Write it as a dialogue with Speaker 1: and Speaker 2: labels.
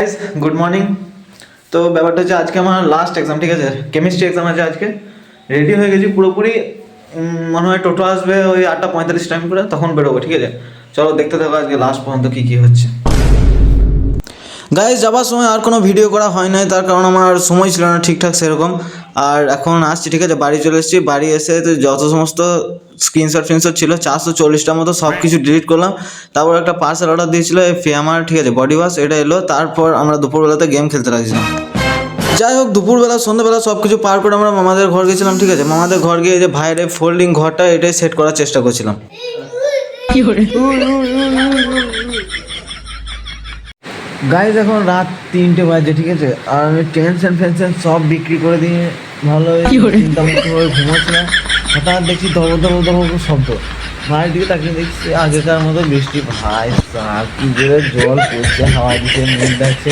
Speaker 1: Guys good morning. তো ব্যাপারটা হচ্ছে আজকে আমার লাস্ট এক্সাম, ঠিক আছে, কেমিস্ট্রি এক্সাম আছে আজকে। রেডি হয়ে গেছি পুরোপুরি। মনে হয় টোটো আসবে ওই 8:45 টাইম করে, তখন বেরোবো, ঠিক আছে। চলো দেখতে থাকো আজকে লাস্ট পর্যন্ত কী কী হচ্ছে। গাইস যাবার সময় আর কোনো ভিডিও করা হয় নাই, তার কারণ আমার সময় ছিল না ঠিকঠাক সেরকম। আর এখন আসছি, ঠিক আছে, বাড়ি চলে এসেছি। বাড়ি এসে তো যত সমস্ত স্ক্রিনশট ফিনশট ছিল 440টার মতো সব কিছু ডিলিট করলাম। তারপর একটা পার্সেল অর্ডার দিয়েছিল আমার, ঠিক আছে, বডি ওয়াশ, এটা এলো। তারপর আমরা দুপুরবেলাতে গেম খেলতে লাগছিলাম। যাই হোক, দুপুরবেলা সন্ধ্যেবেলা সব কিছু পার করে আমরা মামাদের ঘর গেছিলাম, ঠিক আছে। মামাদের ঘর গিয়ে যে ভাইয়ের ফোল্ডিং ঘরটা এটাই সেট করার চেষ্টা করছিলাম। গাইজ এখন রাত 3টে বাজে, ঠিক আছে। আর আমি টেনশন ফেনশন সব বিক্রি করে দিয়ে ভালো চিন্তামুক্ত হয়ে ঘুমোচ্ছিলাম। হঠাৎ দেখছি ধবো ধবো ধবো শব্দ। ভাইয়ের দিকে তাকিয়ে দেখছি আগেকার মতো বৃষ্টি। ভাই সার কি জোরে জল পড়ছে, হাওয়া দিচ্ছে, মেঘ ডাকছে।